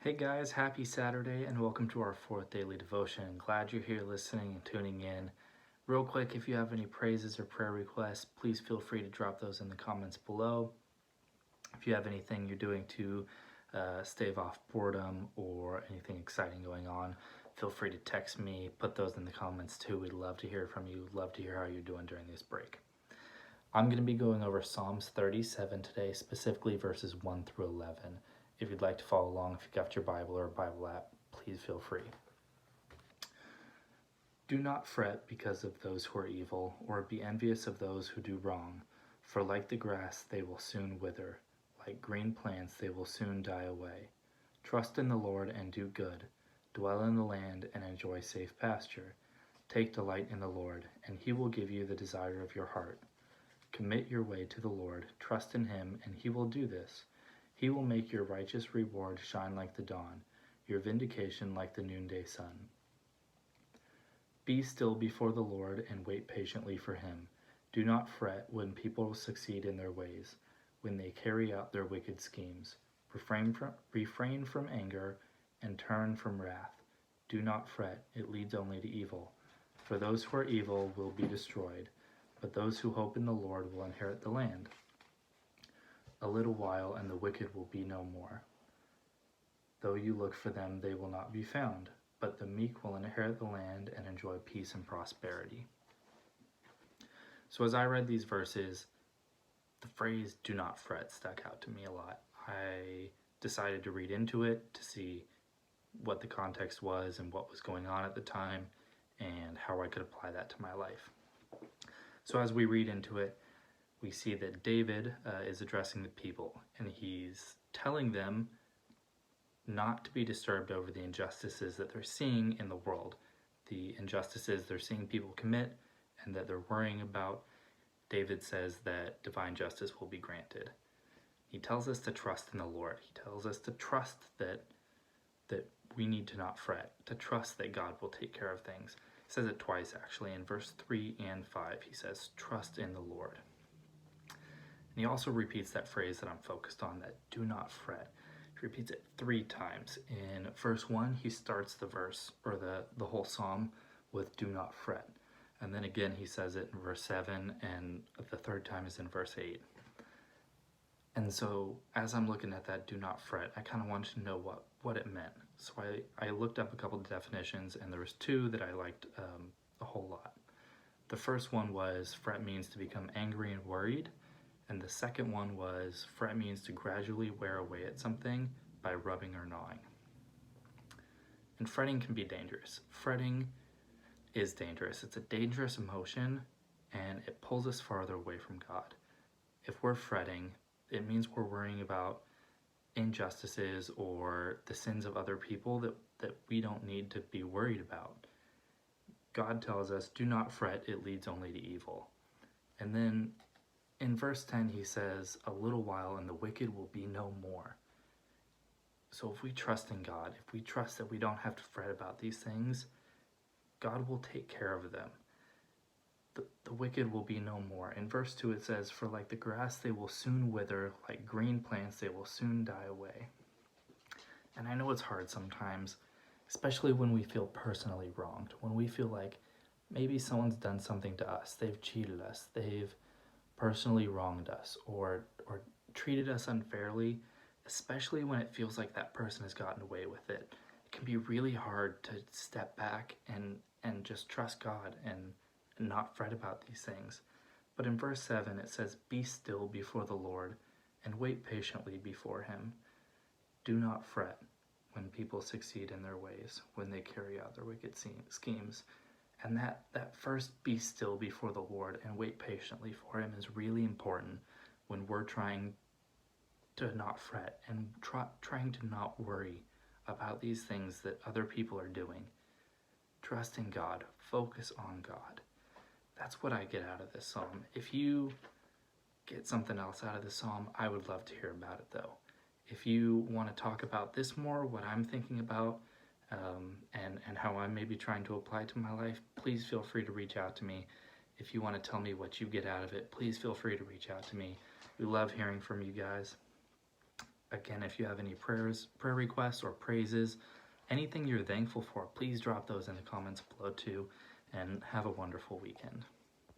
Hey guys, happy Saturday and welcome to our fourth daily devotion. Glad you're here listening and tuning in. Real quick, if you have any praises or prayer requests, please feel free to drop those in the comments below. If you have anything you're doing to stave off boredom or anything exciting going on, feel free to text me, put those in the comments too. We'd love to hear from you, love to hear how you're doing during this break. I'm going to be going over Psalms 37 today, specifically verses 1 through 11. If you'd like to follow along, if you've got your Bible or a Bible app, please feel free. Do not fret because of those who are evil, or be envious of those who do wrong, for like the grass they will soon wither, like green plants they will soon die away. Trust in the Lord and do good, dwell in the land and enjoy safe pasture. Take delight in the Lord, and he will give you the desire of your heart. Commit your way to the Lord, trust in him, and he will do this. He will make your righteous reward shine like the dawn, your vindication like the noonday sun. Be still before the Lord and wait patiently for him. Do not fret when people succeed in their ways, when they carry out their wicked schemes. Refrain from anger and turn from wrath. Do not fret, it leads only to evil. For those who are evil will be destroyed, but those who hope in the Lord will inherit the land. A little while, and the wicked will be no more. Though you look for them, they will not be found, but the meek will inherit the land and enjoy peace and prosperity. So as I read these verses, the phrase "do not fret" stuck out to me a lot. I decided to read into it to see what the context was and what was going on at the time and how I could apply that to my life. So as we read into it, we see that David is addressing the people, and he's telling them not to be disturbed over the injustices that they're seeing in the world, the injustices they're seeing people commit and that they're worrying about. David says that divine justice will be granted. He tells us to trust in the Lord. He tells us to trust that we need to not fret, to trust that God will take care of things. He says it twice actually. In verse 3 and 5, he says, trust in the Lord. And he also repeats that phrase that I'm focused on, that do not fret. He repeats it 3 times. In verse 1, he starts the verse, or the whole psalm, with do not fret. And then again he says it in verse 7, and the third time is in verse 8. And so as I'm looking at that do not fret, I kind of wanted to know what it meant. So I looked up a couple of definitions, and there was 2 that I liked a whole lot. The first one was fret means to become angry and worried. And the second one was fret means to gradually wear away at something by rubbing or gnawing. And fretting can be dangerous. Fretting is dangerous. It's a dangerous emotion, and it pulls us farther away from God. If we're fretting, it means we're worrying about injustices or the sins of other people that we don't need to be worried about. God tells us, do not fret, it leads only to evil. And then in verse 10, he says, a little while and the wicked will be no more. So if we trust in God, if we trust that we don't have to fret about these things, God will take care of them. The wicked will be no more. In verse 2, it says, for like the grass they will soon wither, like green plants they will soon die away. And I know it's hard sometimes, especially when we feel personally wronged, when we feel like maybe someone's done something to us, they've cheated us, they've personally wronged us, or treated us unfairly, especially when it feels like that person has gotten away with it. It can be really hard to step back and just trust God and not fret about these things. But in verse 7 it says, be still before the Lord and wait patiently before him. Do not fret when people succeed in their ways, when they carry out their wicked schemes. And that first be still before the Lord and wait patiently for him is really important when we're trying to not fret and trying to not worry about these things that other people are doing. Trust in God. Focus on God. That's what I get out of this psalm. If you get something else out of this psalm, I would love to hear about it though. If you want to talk about this more, what I'm thinking about, and how I'm maybe trying to apply to my life, please feel free to reach out to me. If you want to tell me what you get out of it, please feel free to reach out to me. We love hearing from you guys. Again, if you have any prayer requests, or praises, anything you're thankful for, please drop those in the comments below too, and have a wonderful weekend.